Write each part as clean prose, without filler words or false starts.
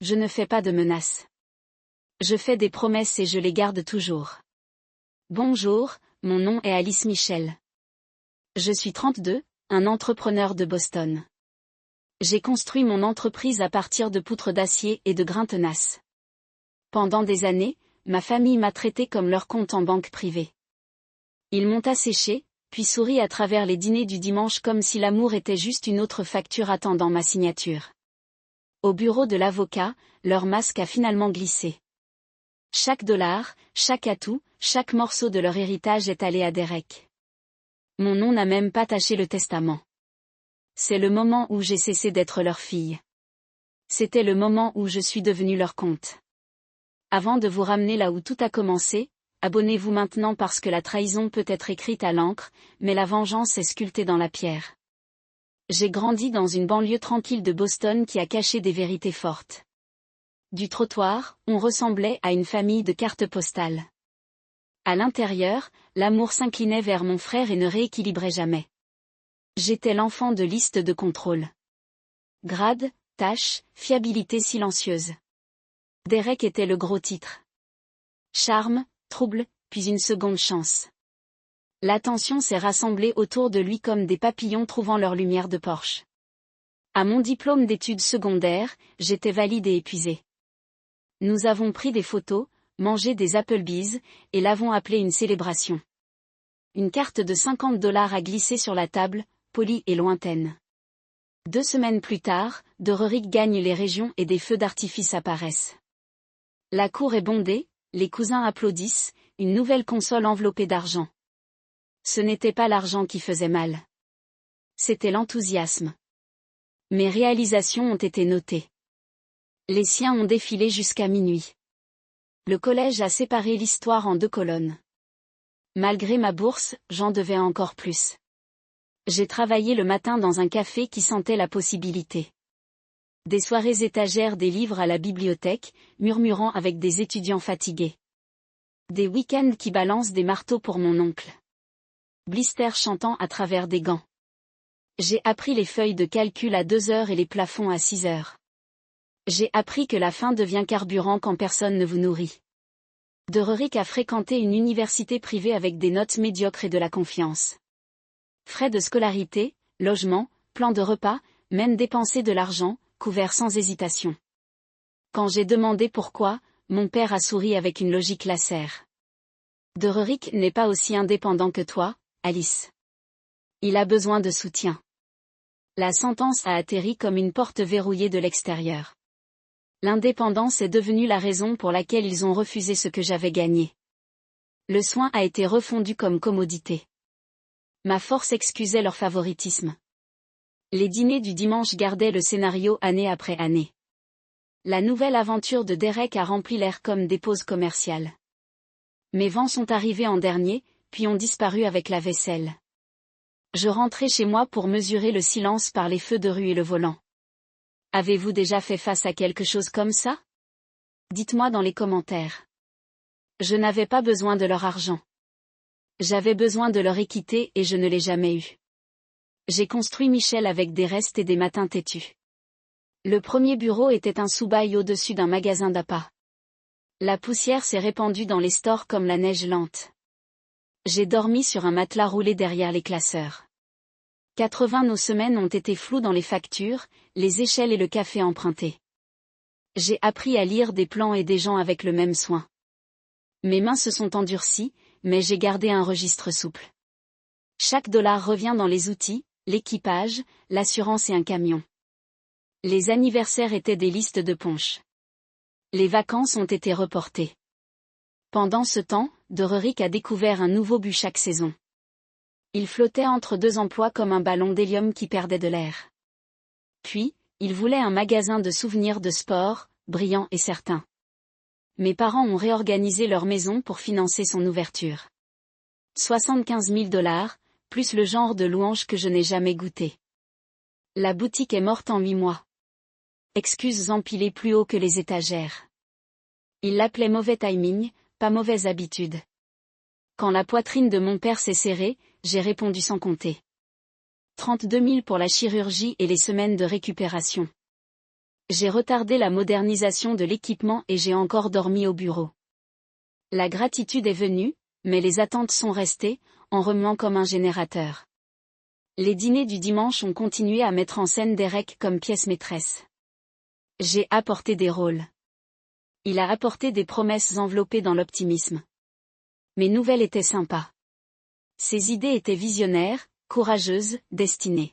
Je ne fais pas de menaces. Je fais des promesses et je les garde toujours. Bonjour, mon nom est Alice Michel. Je suis 32, un entrepreneur de Boston. J'ai construit mon entreprise à partir de poutres d'acier et de grains tenaces. Pendant des années, ma famille m'a traité comme leur compte en banque privée. Ils m'ont asséché, puis souri à travers les dîners du dimanche comme si l'amour était juste une autre facture attendant ma signature. Au bureau de l'avocat, leur masque a finalement glissé. Chaque dollar, chaque atout, chaque morceau de leur héritage est allé à Derek. Mon nom n'a même pas taché le testament. C'est le moment où j'ai cessé d'être leur fille. C'était le moment où je suis devenue leur compte. Avant de vous ramener là où tout a commencé, abonnez-vous maintenant parce que la trahison peut être écrite à l'encre, mais la vengeance est sculptée dans la pierre. J'ai grandi dans une banlieue tranquille de Boston qui a caché des vérités fortes. Du trottoir, on ressemblait à une famille de cartes postales. À l'intérieur, l'amour s'inclinait vers mon frère et ne rééquilibrait jamais. J'étais l'enfant de liste de contrôle. Grade, tâche, fiabilité silencieuse. Derek était le gros titre. Charme, trouble, puis une seconde chance. L'attention s'est rassemblée autour de lui comme des papillons trouvant leur lumière de Porsche. À mon diplôme d'études secondaires, j'étais valide et épuisée. Nous avons pris des photos, mangé des Applebee's, et l'avons appelé une célébration. Une carte de $50 a glissé sur la table, polie et lointaine. 2 semaines plus tard, de Rurik gagne les régions et des feux d'artifice apparaissent. La cour est bondée, les cousins applaudissent, une nouvelle console enveloppée d'argent. Ce n'était pas l'argent qui faisait mal. C'était l'enthousiasme. Mes réalisations ont été notées. Les siens ont défilé jusqu'à minuit. Le collège a séparé l'histoire en 2 colonnes. Malgré ma bourse, j'en devais encore plus. J'ai travaillé le matin dans un café qui sentait la possibilité. Des soirées étagères des livres à la bibliothèque, murmurant avec des étudiants fatigués. Des week-ends qui balancent des marteaux pour mon oncle. Blister chantant à travers des gants. J'ai appris les feuilles de calcul à 2 heures et les plafonds à 6 heures. J'ai appris que la faim devient carburant quand personne ne vous nourrit. De Rurik a fréquenté une université privée avec des notes médiocres et de la confiance. Frais de scolarité, logement, plan de repas, même dépenser de l'argent, couvert sans hésitation. Quand j'ai demandé pourquoi, mon père a souri avec une logique lacère. De Rurik n'est pas aussi indépendant que toi, Alice. Il a besoin de soutien. La sentence a atterri comme une porte verrouillée de l'extérieur. L'indépendance est devenue la raison pour laquelle ils ont refusé ce que j'avais gagné. Le soin a été refondu comme commodité. Ma force excusait leur favoritisme. Les dîners du dimanche gardaient le scénario année après année. La nouvelle aventure de Derek a rempli l'air comme des pauses commerciales. Mes vents sont arrivés en dernier, puis ont disparu avec la vaisselle. Je rentrais chez moi pour mesurer le silence par les feux de rue et le volant. Avez-vous déjà fait face à quelque chose comme ça? Dites-moi dans les commentaires. Je n'avais pas besoin de leur argent. J'avais besoin de leur équité et je ne l'ai jamais eu. J'ai construit Michel avec des restes et des matins têtus. Le premier bureau était un sous-bail au-dessus d'un magasin d'appât. La poussière s'est répandue dans les stores comme la neige lente. J'ai dormi sur un matelas roulé derrière les classeurs. 80 nos semaines ont été floues dans les factures, les échelles et le café emprunté. J'ai appris à lire des plans et des gens avec le même soin. Mes mains se sont endurcies, mais j'ai gardé un registre souple. Chaque dollar revient dans les outils, l'équipage, l'assurance et un camion. Les anniversaires étaient des listes de punch. Les vacances ont été reportées. Pendant ce temps, De Rurik a découvert un nouveau but chaque saison. Il flottait entre 2 emplois comme un ballon d'hélium qui perdait de l'air. Puis, il voulait un magasin de souvenirs de sport, brillant et certain. Mes parents ont réorganisé leur maison pour financer son ouverture. 75 000 $, plus le genre de louange que je n'ai jamais goûté. La boutique est morte en 8 mois. Excuses empilées plus haut que les étagères. Il l'appelait mauvais timing, pas mauvaise habitude. Quand la poitrine de mon père s'est serrée, j'ai répondu sans compter. 32 000 pour la chirurgie et les semaines de récupération. J'ai retardé la modernisation de l'équipement et j'ai encore dormi au bureau. La gratitude est venue, mais les attentes sont restées, en remuant comme un générateur. Les dîners du dimanche ont continué à mettre en scène Derek comme pièce maîtresse. J'ai apporté des rôles. Il a apporté des promesses enveloppées dans l'optimisme. Mes nouvelles étaient sympas. Ses idées étaient visionnaires, courageuses, destinées.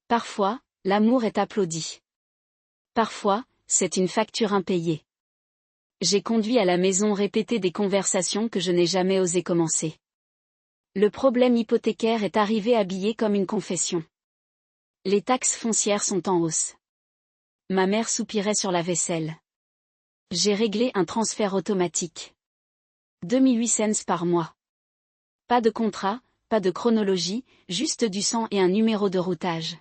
Parfois, l'amour est applaudi. Parfois, c'est une facture impayée. J'ai conduit à la maison répéter des conversations que je n'ai jamais osé commencer. Le problème hypothécaire est arrivé habillé comme une confession. Les taxes foncières sont en hausse. Ma mère soupirait sur la vaisselle. J'ai réglé un transfert automatique. 2008 cents par mois. Pas de contrat, pas de chronologie, juste du sang et un numéro de routage.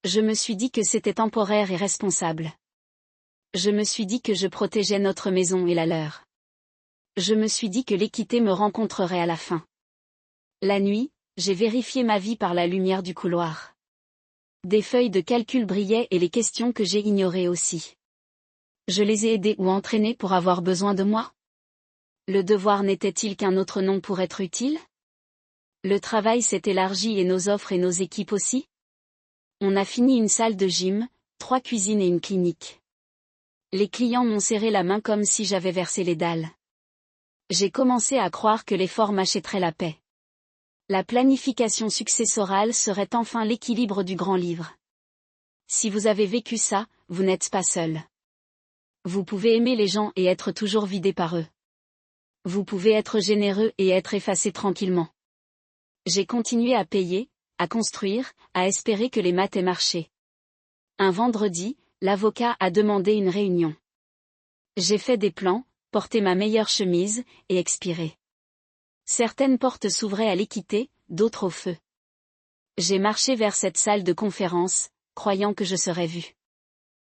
Je me suis dit que c'était temporaire et responsable. Je me suis dit que je protégeais notre maison et la leur. Je me suis dit que l'équité me rencontrerait à la fin. La nuit, j'ai vérifié ma vie par la lumière du couloir. Des feuilles de calcul brillaient et les questions que j'ai ignorées aussi. Je les ai aidés ou entraînés pour avoir besoin de moi? Le devoir n'était-il qu'un autre nom pour être utile? Le travail s'est élargi et nos offres et nos équipes aussi? On a fini une salle de gym, 3 cuisines et une clinique. Les clients m'ont serré la main comme si j'avais versé les dalles. J'ai commencé à croire que l'effort m'achèterait la paix. La planification successorale serait enfin l'équilibre du grand livre. Si vous avez vécu ça, vous n'êtes pas seul. Vous pouvez aimer les gens et être toujours vidé par eux. Vous pouvez être généreux et être effacé tranquillement. J'ai continué à payer, à construire, à espérer que les maths aient marché. Un vendredi, l'avocat a demandé une réunion. J'ai fait des plans, porté ma meilleure chemise, et expiré. Certaines portes s'ouvraient à l'équité, d'autres au feu. J'ai marché vers cette salle de conférence, croyant que je serais vu.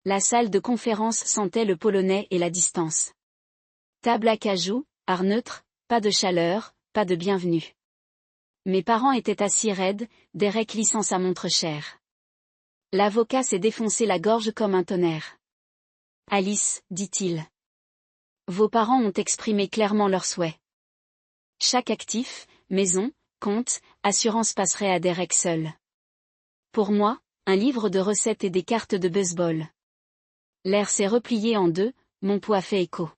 La salle de conférence sentait le polonais et la distance. Table à cajou, art neutre, pas de chaleur, pas de bienvenue. Mes parents étaient assis raides, Derek lissant sa montre chère. L'avocat s'est défoncé la gorge comme un tonnerre. Alice, dit-il. Vos parents ont exprimé clairement leurs souhaits. Chaque actif, maison, compte, assurance passerait à Derek seul. Pour moi, un livre de recettes et des cartes de baseball. L'air s'est replié en deux, mon pouls a fait écho.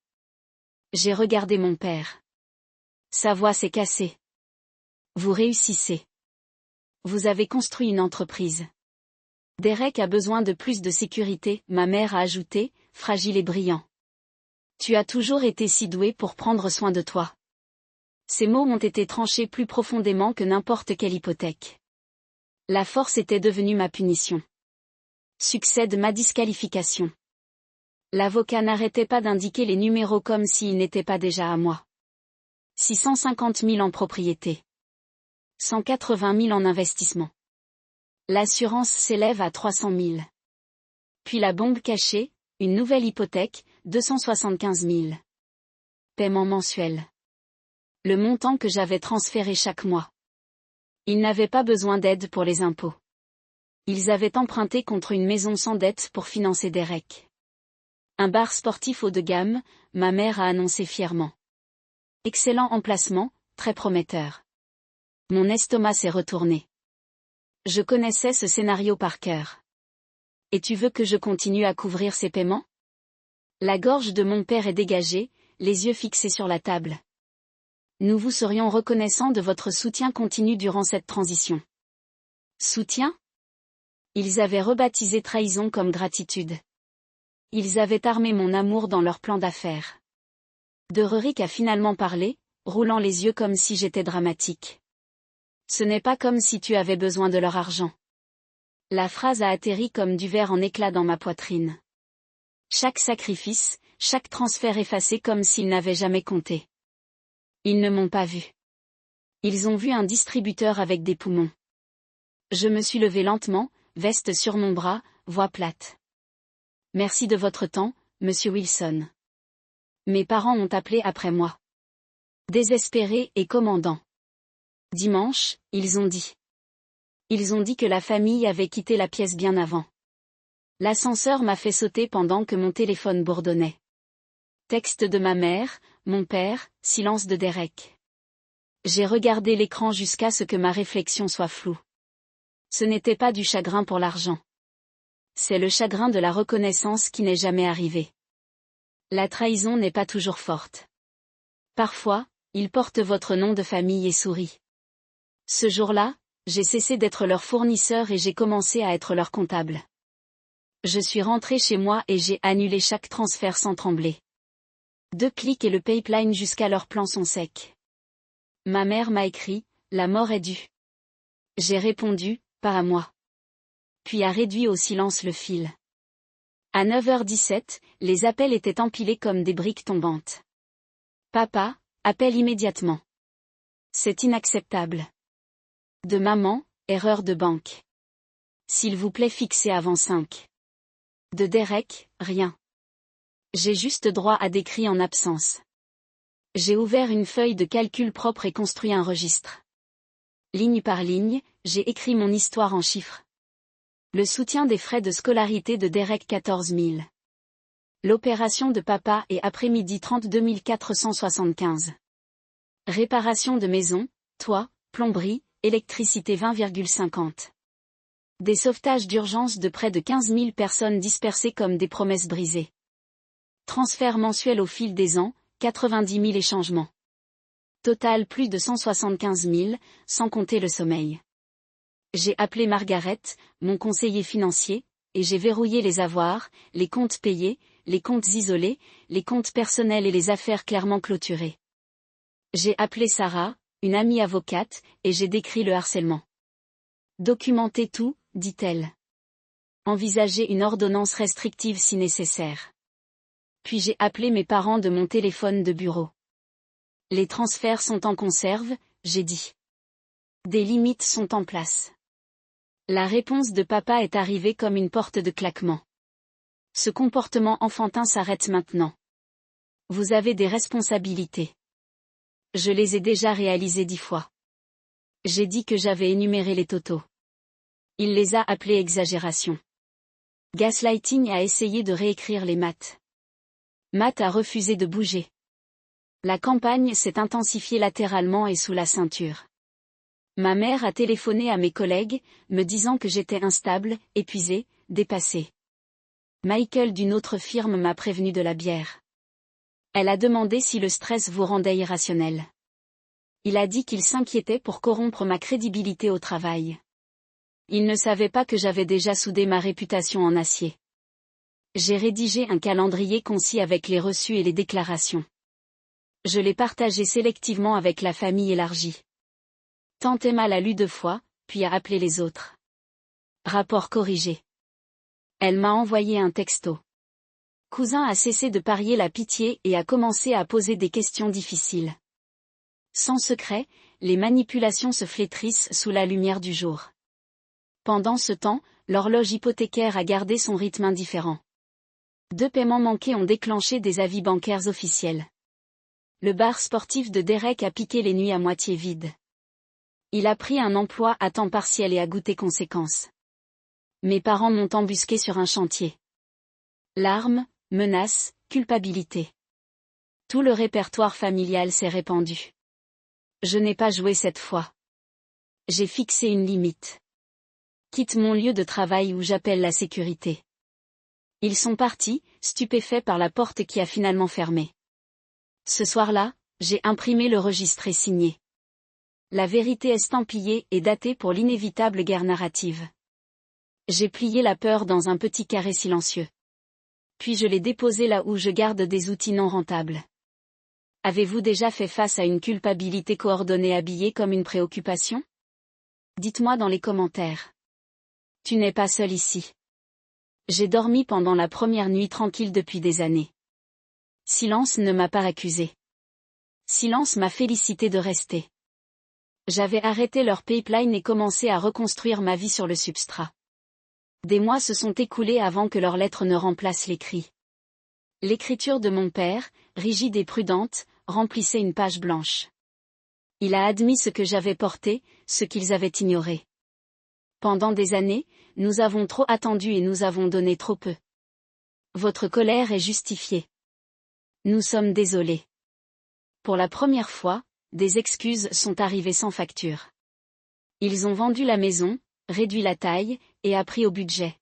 J'ai regardé mon père. Sa voix s'est cassée. Vous réussissez. Vous avez construit une entreprise. Derek a besoin de plus de sécurité, ma mère a ajouté, fragile et brillant. Tu as toujours été si doué pour prendre soin de toi. Ces mots ont été tranchés plus profondément que n'importe quelle hypothèque. La force était devenue ma punition. Succède ma disqualification. L'avocat n'arrêtait pas d'indiquer les numéros comme s'ils n'étaient pas déjà à moi. 650 000 en propriété. 180 000 en investissement. L'assurance s'élève à 300 000. Puis la bombe cachée, une nouvelle hypothèque, 275 000. Paiement mensuel. Le montant que j'avais transféré chaque mois. Ils n'avaient pas besoin d'aide pour les impôts. Ils avaient emprunté contre une maison sans dette pour financer Derek. Un bar sportif haut de gamme, ma mère a annoncé fièrement. Excellent emplacement, très prometteur. Mon estomac s'est retourné. Je connaissais ce scénario par cœur. Et tu veux que je continue à couvrir ces paiements? La gorge de mon père est dégagée, les yeux fixés sur la table. Nous vous serions reconnaissants de votre soutien continu durant cette transition. Soutien? Ils avaient rebaptisé trahison comme gratitude. Ils avaient armé mon amour dans leur plan d'affaires. De Rurik a finalement parlé, roulant les yeux comme si j'étais dramatique. Ce n'est pas comme si tu avais besoin de leur argent. La phrase a atterri comme du verre en éclat dans ma poitrine. Chaque sacrifice, chaque transfert effacé comme s'ils n'avaient jamais compté. Ils ne m'ont pas vu. Ils ont vu un distributeur avec des poumons. Je me suis levée lentement, veste sur mon bras, voix plate. Merci de votre temps, monsieur Wilson. Mes parents ont appelé après moi. Désespérés et commandants. Dimanche, ils ont dit. Ils ont dit que la famille avait quitté la pièce bien avant. L'ascenseur m'a fait sauter pendant que mon téléphone bourdonnait. Texte de ma mère, mon père, silence de Derek. J'ai regardé l'écran jusqu'à ce que ma réflexion soit floue. Ce n'était pas du chagrin pour l'argent. C'est le chagrin de la reconnaissance qui n'est jamais arrivé. La trahison n'est pas toujours forte. Parfois, ils portent votre nom de famille et sourient. Ce jour-là, j'ai cessé d'être leur fournisseur et j'ai commencé à être leur comptable. Je suis rentré chez moi et j'ai annulé chaque transfert sans trembler. 2 clics et le pipeline jusqu'à leurs plans sont secs. Ma mère m'a écrit, la mort est due. J'ai répondu, pas à moi. Puis a réduit au silence le fil. À 9h17, les appels étaient empilés comme des briques tombantes. Papa, appelle immédiatement. C'est inacceptable. De maman, erreur de banque. S'il vous plaît fixez avant 5. De Derek, rien. J'ai juste droit à des cris en absence. J'ai ouvert une feuille de calcul propre et construit un registre. Ligne par ligne, j'ai écrit mon histoire en chiffres. Le soutien des frais de scolarité de Derek 14 000. L'opération de papa et après-midi 32 475. Réparation de maison, toit, plomberie, électricité 20,50. Des sauvetages d'urgence de près de 15 000 personnes dispersées comme des promesses brisées. Transfert mensuel au fil des ans, 90 000 échangements. Total plus de 175 000, sans compter le sommeil. J'ai appelé Margaret, mon conseiller financier, et j'ai verrouillé les avoirs, les comptes payés, les comptes isolés, les comptes personnels et les affaires clairement clôturées. J'ai appelé Sarah, une amie avocate, et j'ai décrit le harcèlement. Documentez tout, dit-elle. Envisagez une ordonnance restrictive si nécessaire. Puis j'ai appelé mes parents de mon téléphone de bureau. Les transferts sont en conserve, j'ai dit. Des limites sont en place. La réponse de papa est arrivée comme une porte de claquement. Ce comportement enfantin s'arrête maintenant. Vous avez des responsabilités. Je les ai déjà réalisées 10 fois. J'ai dit que j'avais énuméré les totaux. Il les a appelés exagération. Gaslighting a essayé de réécrire les maths. Matt a refusé de bouger. La campagne s'est intensifiée latéralement et sous la ceinture. Ma mère a téléphoné à mes collègues, me disant que j'étais instable, épuisé, dépassé. Michael d'une autre firme m'a prévenu de la bière. Elle a demandé si le stress vous rendait irrationnel. Il a dit qu'il s'inquiétait pour corrompre ma crédibilité au travail. Il ne savait pas que j'avais déjà soudé ma réputation en acier. J'ai rédigé un calendrier concis avec les reçus et les déclarations. Je l'ai partagé sélectivement avec la famille élargie. Tante Emma l'a lu 2 fois, puis a appelé les autres. Rapport corrigé. Elle m'a envoyé un texto. Cousin a cessé de parier la pitié et a commencé à poser des questions difficiles. Sans secret, les manipulations se flétrissent sous la lumière du jour. Pendant ce temps, l'horloge hypothécaire a gardé son rythme indifférent. 2 paiements manqués ont déclenché des avis bancaires officiels. Le bar sportif de Derek a piqué les nuits à moitié vides. Il a pris un emploi à temps partiel et a goûté conséquences. Mes parents m'ont embusqué sur un chantier. Larmes, menaces, culpabilité. Tout le répertoire familial s'est répandu. Je n'ai pas joué cette fois. J'ai fixé une limite. Quitte mon lieu de travail où j'appelle la sécurité. Ils sont partis, stupéfaits par la porte qui a finalement fermé. Ce soir-là, j'ai imprimé le registre et signé. La vérité estampillée et datée pour l'inévitable guerre narrative. J'ai plié la peur dans un petit carré silencieux. Puis je l'ai déposé là où je garde des outils non rentables. Avez-vous déjà fait face à une culpabilité coordonnée habillée comme une préoccupation? Dites-moi dans les commentaires. Tu n'es pas seul ici. J'ai dormi pendant la première nuit tranquille depuis des années. Silence ne m'a pas accusé. Silence m'a félicité de rester. J'avais arrêté leur pipeline et commencé à reconstruire ma vie sur le substrat. Des mois se sont écoulés avant que leurs lettres ne remplacent les cris. L'écriture de mon père, rigide et prudente, remplissait une page blanche. Il a admis ce que j'avais porté, ce qu'ils avaient ignoré. Pendant des années, nous avons trop attendu et nous avons donné trop peu. Votre colère est justifiée. Nous sommes désolés. Pour la première fois, des excuses sont arrivées sans facture. Ils ont vendu la maison, réduit la taille, et appris au budget.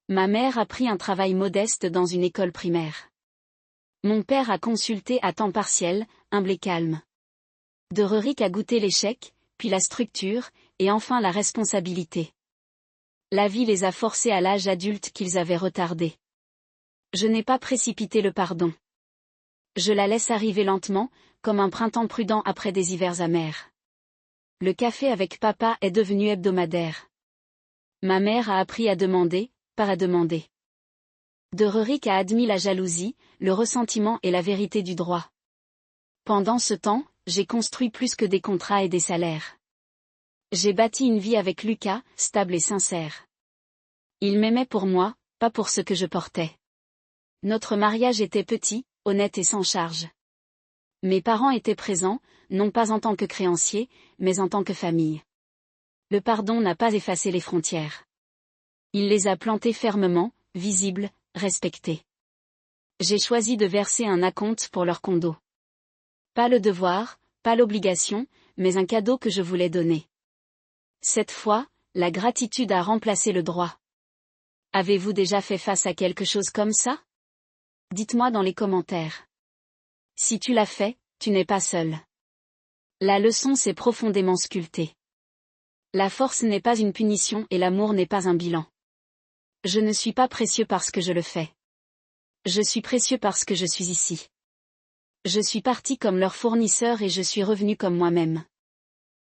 Ma mère a pris un travail modeste dans une école primaire. Mon père a consulté à temps partiel, humble et calme. De Rurik a goûté l'échec, puis la structure, et enfin la responsabilité. La vie les a forcés à l'âge adulte qu'ils avaient retardé. Je n'ai pas précipité le pardon. Je la laisse arriver lentement, comme un printemps prudent après des hivers amers. Le café avec papa est devenu hebdomadaire. Ma mère a appris à demander, pas à demander. De Rurik a admis la jalousie, le ressentiment et la vérité du droit. Pendant ce temps, j'ai construit plus que des contrats et des salaires. J'ai bâti une vie avec Lucas, stable et sincère. Il m'aimait pour moi, pas pour ce que je portais. Notre mariage était petit, honnête et sans charge. Mes parents étaient présents, non pas en tant que créanciers, mais en tant que famille. Le pardon n'a pas effacé les frontières. Il les a plantées fermement, visibles, respectées. J'ai choisi de verser un acompte pour leur condo. Pas le devoir, pas l'obligation, mais un cadeau que je voulais donner. Cette fois, la gratitude a remplacé le droit. Avez-vous déjà fait face à quelque chose comme ça? Dites-moi dans les commentaires. Si tu l'as fait, tu n'es pas seul. La leçon s'est profondément sculptée. La force n'est pas une punition et l'amour n'est pas un bilan. Je ne suis pas précieux parce que je le fais. Je suis précieux parce que je suis ici. Je suis parti comme leur fournisseur et je suis revenu comme moi-même.